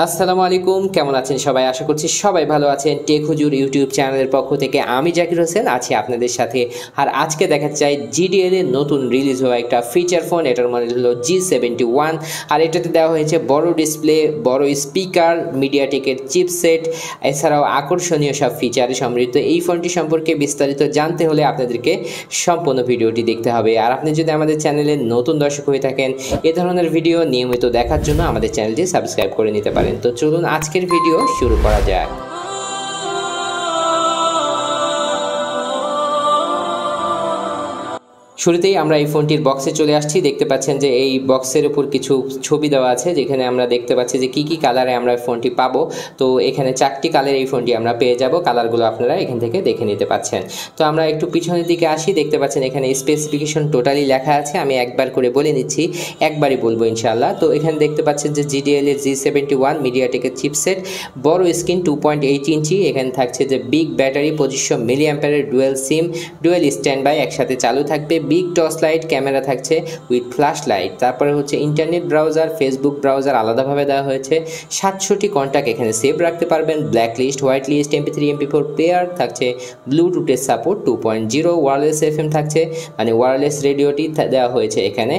আসসালামু আলাইকুম, কেমন আছেন সবাই? আশা করছি সবাই ভালো আছেন। টেক হুজুর ইউটিউব চ্যানেলের পক্ষ থেকে আমি জাকির হোসেন আছি আপনাদের সাথে। আর আজকে দেখাতে চাই GDL এর নতুন রিলিজ হওয়া একটা ফিচার ফোন। এটার মডেল হলো G71 আর এটাতে দেওয়া হয়েছে বড় ডিসপ্লে, বড় স্পিকার, মিডিয়াটেকের চিপসেট, এছাড়াও আকর্ষণীয় সব ফিচারে সমৃদ্ধ এই ফোনটি সম্পর্কে বিস্তারিত জানতে হলে আপনাদেরকে সম্পূর্ণ ভিডিওটি দেখতে হবে। আর আপনি যদি আমাদের চ্যানেলে নতুন দর্শক হয়ে থাকেন, এ ধরনের ভিডিও নিয়মিত দেখার জন্য আমাদের চ্যানেলটি সাবস্ক্রাইব করে নিতে পারেন। তো চলুন আজকের ভিডিও শুরু করা যাক। শুরুতেই আমরা এই ফোনটির বক্সে চলে আসছি। দেখতে পাচ্ছেন যে এই বক্সের উপর কিছু ছবি দেওয়া আছে, যেখানে আমরা দেখতে পাচ্ছি যে কি কালারে আমরা ফোনটি পাবো। তো এখানে 4টি কালার এই ফোনটি আমরা পেয়ে যাব। কালারগুলো আপনারা এখান থেকে দেখে নিতে পাচ্ছেন। তো আমরা একটু পিছনের দিকে আসি। দেখতে পাচ্ছেন এখানে স্পেসিফিকেশন টোটালি লেখা আছে। আমি একবার করে বলে নিচ্ছি, একবারই বলবো ইনশাআল্লাহ। তো এখানে দেখতে পাচ্ছেন যে GDL এর G71 মিডিয়াটেকের চিপসেট, বড় স্ক্রিন 2.8 ইঞ্চি। এখানে থাকছে যে বিগ ব্যাটারি, 2500 মিলিঅ্যাম্পিয়ারের dual SIM, dual standby একসাথে চালু থাকবে। বিগ টর্চলাইট ক্যামেরা থাকছে উইথ ফ্ল্যাশ লাইট। তারপরে হচ্ছে ইন্টারনেট ব্রাউজার, ফেসবুক ব্রাউজার আলাদাভাবে দেওয়া হয়েছে। 700টি কন্ট্যাক্ট এখানে সেভ রাখতে পারবেন। Black list, white list, MP3 MP4 player থাকছে। ব্লুটুথের সাপোর্ট 2.0, ওয়্যারলেস FM থাকছে, মানে ওয়্যারলেস রেডিওটি দেওয়া হয়েছে এখানে।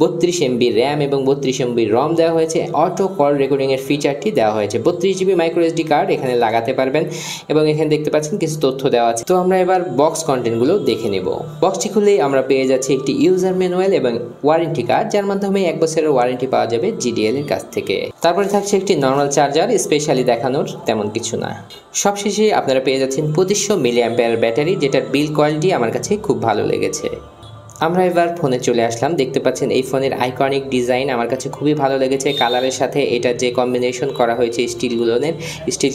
32 MB র্যাম এবং 32 MB রম দেওয়া হয়েছে। অটো কল রেকর্ডিংয়ের ফিচারটি দেওয়া হয়েছে। 32 GB মাইক্রো SD কার্ড এখানে লাগাতে পারবেন এবং এখানে দেখতে পাচ্ছেন কিছু তথ্য দেওয়া আছে। তো আমরা এবার বক্স কন্টেন্টগুলো দেখে নেব। বক্সটি খুললেই আমরা পেয়ে যাচ্ছি একটি ইউজার ম্যানুয়াল এবং ওয়ারেন্টি কার্ড, যার মাধ্যমে 1 বছরের ওয়ারেন্টি পাওয়া যাবে GDL এর কাছ থেকে। তারপরে থাকছে একটি নর্মাল চার্জার, স্পেশালি দেখানোর তেমন কিছু না। সবশেষে আপনারা পেয়ে যাচ্ছেন 2500 মিলিঅ্যাম্পিয়ার ব্যাটারি, যেটার বিল্ড কোয়ালিটি আমার কাছে খুব ভালো লেগেছে। আমরা এবার ফোনে চলে আসলাম। দেখতে পাচ্ছেন এই ফোনের আইকনিক ডিজাইন আমার কাছে খুবই ভালো লেগেছে। কালারের সাথে এটা যে কম্বিনেশন করা হয়েছে স্টিল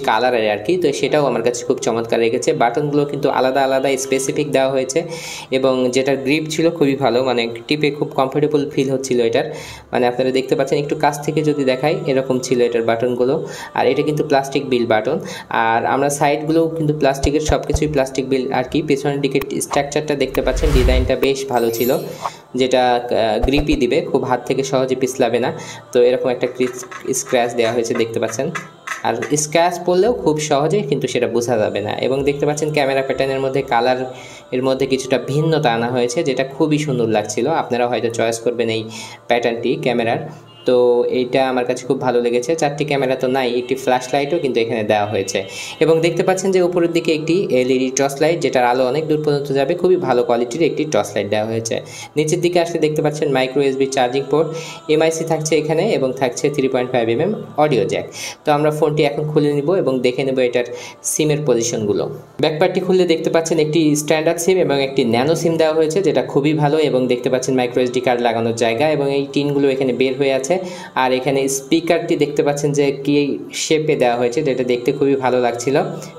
কালারের আর কি, তো সেটাও আমার কাছে খুব চমৎকার লেগেছে। বাটনগুলো কিন্তু আলাদা আলাদা স্পেসিফিক দেওয়া হয়েছে এবং যেটার গ্রিপ ছিল খুবই ভালো, মানে টিপে খুব কমফোর্টেবল ফিল হচ্ছিল এটার। মানে আপনারা দেখতে পাচ্ছেন, একটু কাছ থেকে যদি দেখাই এরকম ছিল এটার বাটনগুলো। আর এটা কিন্তু প্লাস্টিক বিল বাটন, আর আমরা সাইডগুলোও কিন্তু প্লাস্টিকের, সব কিছুই প্লাস্টিক বিল আর কি। পেছনের দিকে স্ট্রাকচারটা দেখতে পাচ্ছেন, ডিজাইনটা বেশ ভালো ছিল, যেটা গ্রিপি দিবে, খুব হাত থেকে সহজে পিছলাবে না। তো এরকম একটা স্ক্র্যাচ দেওয়া হয়েছে দেখতে পাচ্ছেন, আর স্ক্র্যাচ পড়লেও খুব সহজে কিন্তু সেটা বোঝা যাবে না। এবং দেখতে পাচ্ছেন ক্যামেরা প্যাটার্নের মধ্যে কালার এর মধ্যে কিছুটা ভিন্নতা আনা হয়েছে, যেটা খুবই সুন্দর লাগছিল। আপনারা হয়তো চয়েস করবেন এই প্যাটার্নটি ক্যামেরার। তো এইটা আমার কাছে খুব ভালো লেগেছে। 4টি ক্যামেরা তো নাই, একটি ফ্ল্যাশ লাইটও কিন্তু এখানে দেওয়া হয়েছে। এবং দেখতে পাচ্ছেন যে উপরের দিকে একটি LED টর্চ লাইট, যেটার আলো অনেক দূর পর্যন্ত যাবে। খুবই ভালো কোয়ালিটির একটি টর্চ লাইট দেওয়া হয়েছে। নিচের দিকে আসলে দেখতে পাচ্ছেন micro USB charging port, MIC থাকছে এখানে এবং থাকছে 3.5 mm অডিও জ্যাক। তো আমরা ফোনটি এখন খুলে নিব এবং দেখে নেব এটার সিমের পজিশনগুলো। ব্যাকপ্যাডটি খুললে দেখতে পাচ্ছেন একটি স্ট্যান্ডার্ড সিম এবং একটি ন্যানো সিম দেওয়া হয়েছে, যেটা খুবই ভালো। এবং দেখতে পাচ্ছেন মাইক্রো SD কার্ড লাগানোর জায়গা এবং এই টিনগুলো এখানে বের হয়ে আছে। আর এখানে স্পিকারটি দেখতে পাচ্ছেন যে কি শেপে দেওয়া হয়েছে, যেটা দেখতে খুবই ভালো লাগছিল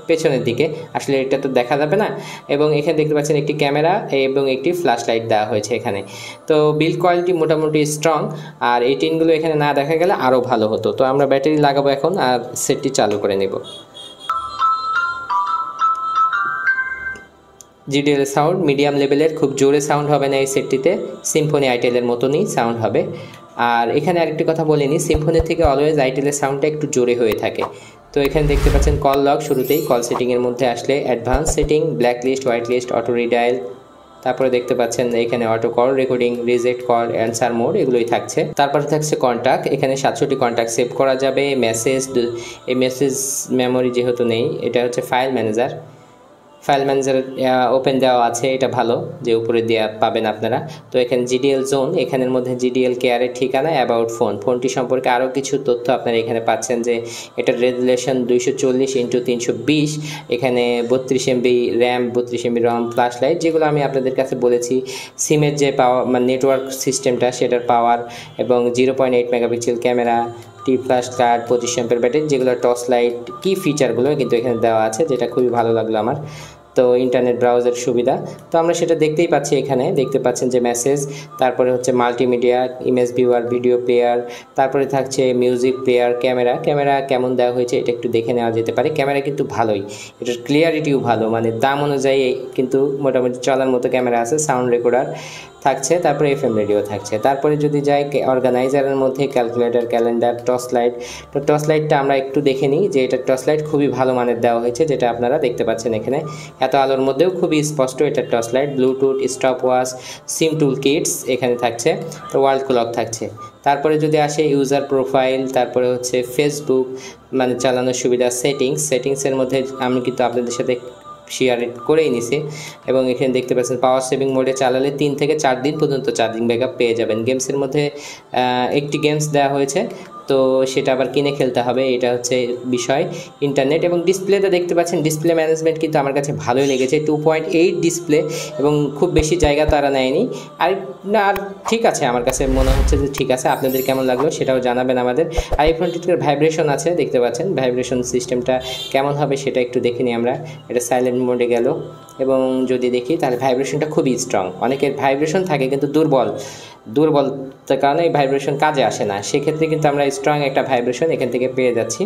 পেছনের দিকে। আসলে এটা তো দেখা যাবে না। এবং এখানে দেখতে পাচ্ছেন একটি ক্যামেরা এবং একটি ফ্ল্যাশ লাইট দেওয়া হয়েছে এখানে। তো বিল্ড কোয়ালিটি মোটামুটি স্ট্রং, আর এই টিনগুলো এখানে না দেখা গেলে আরও ভালো হতো। তো আমরা ব্যাটারি লাগাবো এখন আর সেটটি চালু করে নেব। GDL সাউন্ড মিডিয়াম লেভেলের, খুব জোরে সাউন্ড হবে না এই সেটটিতে, সিম্ফনি আইটেলের মতনই সাউন্ড হবে। আর এখানে আরেকটি কথা বলিনি, সিম্ফনি থেকে অলওয়েজ আইটেলের সাউন্ডটা একটু জোরে হয়ে থাকে। তো এখানে দেখতে পাচ্ছেন কল লগ, শুরুতেই কল সেটিংয়ের মধ্যে আসলে advance setting, black list, white list, auto redial. তারপরে দেখতে পাচ্ছেন এখানে auto call recording, reject call, answer mode, এগুলোই থাকছে। তারপরে থাকছে কন্ট্যাক্ট, এখানে 700টি কন্ট্যাক্ট সেভ করা যাবে। মেসেজ, এই মেসেজ মেমোরি যেহেতু নেই, এটা হচ্ছে ফাইল ম্যানেজার ওপেন দেওয়া আছে, এটা ভালো যে উপরে দেওয়া পাবেন আপনারা। তো এখানে GDL জোন, এখানের মধ্যে GDL কেয়ারের ঠিকানা, অ্যাবাউট ফোনটি সম্পর্কে আরও কিছু তথ্য আপনারা এখানে পাচ্ছেন, যে এটার রেজুলেশন 240x320, এখানে 32 MB র্যাম, 32 MB রম, ফ্ল্যাশ লাইট, যেগুলো আমি আপনাদের কাছে বলেছি। সিমের যে পাওয়ার, মানে নেটওয়ার্ক সিস্টেমটা, সেটার পাওয়ার, এবং 0.8 megapixel camera, flash card, 25 ampere battery, যেগুলো টর্চ লাইট, কি ফিচারগুলো কিন্তু এখানে দেওয়া আছে, যেটা খুবই ভালো লাগলো আমার। তো ইন্টারনেট ব্রাউজার সুবিধা, তো আমরা সেটা দেখতেই পাচ্ছি। এখানে দেখতে পাচ্ছেন যে মেসেজ, তারপরে হচ্ছে multimedia, image viewer, video player, তারপরে থাকছে মিউজিক প্লেয়ার। ক্যামেরা কেমন দেওয়া হয়েছে এটা একটু দেখে নেওয়া যেতে পারে। ক্যামেরা কিন্তু ভালোই, এটার ক্লিয়ারিটিও ভালো, মানে দাম অনুযায়ী কিন্তু মোটামুটি চলার মতো ক্যামেরা আছে। সাউন্ড রেকর্ডার, থাকছে, তারপরে এফএম রেডিও থাকছে। তারপরে যদি যাই অর্গানাইজারের মধ্যে ক্যালকুলেটর, ক্যালেন্ডার, টর্চ লাইট। তো টর্চ লাইটটা আমরা একটু দেখে নিই যে এটা টর্চ লাইট খুবই ভালো মানের দেওয়া হয়েছে, যেটা আপনারা দেখতে পাচ্ছেন এখানে এত আলোর মধ্যেও খুবই স্পষ্ট এটা torch light. Bluetooth, stopwatch, SIM tool kits এখানে থাকছে, তো ওয়াল ক্লক থাকছে। তারপরে যদি আসে ইউজার প্রোফাইল, তারপরে হচ্ছে ফেসবুক মানে চালানোর সুবিধা, সেটিংসের মধ্যে আমি কিন্তু আপনাদের সাথে শেয়ার করেই নিছি এবং এখানে দেখতে পাচ্ছেন পাওয়ার সেভিং মোডে চালালে 3 থেকে 4 দিন পর্যন্ত চার্জিং ব্যাকআপ পেয়ে যাবেন। গেমসের মধ্যে একটি গেমস দেওয়া হয়েছে, তো সেটা আবার কিনে খেলতে হবে, এটা হচ্ছে বিষয়। ইন্টারনেট এবং ডিসপ্লেতে দেখতে পাচ্ছেন ডিসপ্লে ম্যানেজমেন্ট কিন্তু আমার কাছে ভালোই লেগেছে। 2.8 ডিসপ্লে এবং খুব বেশি জায়গা তারা নেয়নি। আর না, আর ঠিক আছে, আমার কাছে মনে হচ্ছে যে ঠিক আছে। আপনাদের কেমন লাগলো সেটাও জানাবেন আমাদের। আর এই ফোনটির ভাইব্রেশন আছে, দেখতে পাচ্ছেন ভাইব্রেশন সিস্টেমটা কেমন হবে সেটা একটু দেখে নিই আমরা। এটা সাইলেন্ট মোডে গেল এবং যদি দেখি তাহলে ভাইব্রেশনটা খুবই স্ট্রং। অনেকের ভাইব্রেশন থাকে কিন্তু দুর্বলতার কারণে এই ভাইব্রেশন কাজে আসে না, সেক্ষেত্রে কিন্তু আমরা স্ট্রং একটা ভাইব্রেশন এখান থেকে পেয়ে যাচ্ছি।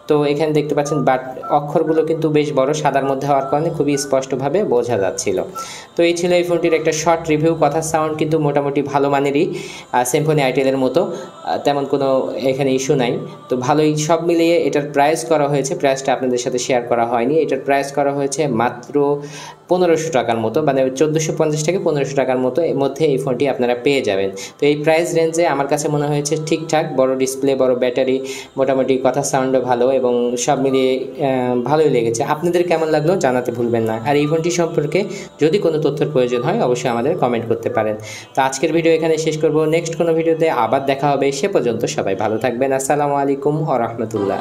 তো এখানে দেখতে পাচ্ছেন বাট অক্ষরগুলো কিন্তু বেশ বড়, সাদার মধ্যে হওয়ার কারণে খুবই স্পষ্টভাবে বোঝা যাচ্ছিল। তো এই ছিল এই ফোনটির একটা শর্ট রিভিউ। কথার সাউন্ড কিন্তু মোটামুটি ভালো মানেরই, সিম্ফনি আইটেলের মতো, তেমন কোনো এখানে ইস্যু নাই। তো ভালোই সব মিলিয়ে এটার প্রাইস করা হয়েছে, প্রাইসটা আপনাদের সাথে শেয়ার করা হয়নি। এটার প্রাইস করা হয়েছে মাত্র 1500 টাকার মতো, মানে 1450 থেকে 1500 টাকার মতো এর মধ্যে এই ফোনটি আপনারা পেয়ে যাবেন। তো এই প্রাইস রেঞ্জে আমার কাছে মনে হয়েছে ঠিকঠাক, বড় ডিসপ্লে, বড় ব্যাটারি, মোটামুটি কথা সাউন্ডও ভালো এবং সব মিলিয়ে ভালোই লেগেছে। আপনাদের কেমন লাগলো জানাতে ভুলবেন না। আর এই ফোনটি সম্পর্কে যদি কোনো তথ্যের প্রয়োজন হয় অবশ্যই আমাদের কমেন্ট করতে পারেন। তো আজকের ভিডিও এখানে শেষ করব, নেক্সট কোনো ভিডিওতে আবার দেখা হবে। সে পর্যন্ত সবাই ভালো থাকবেন। আসসালামু আলাইকুম ওয়া রাহমাতুল্লাহ।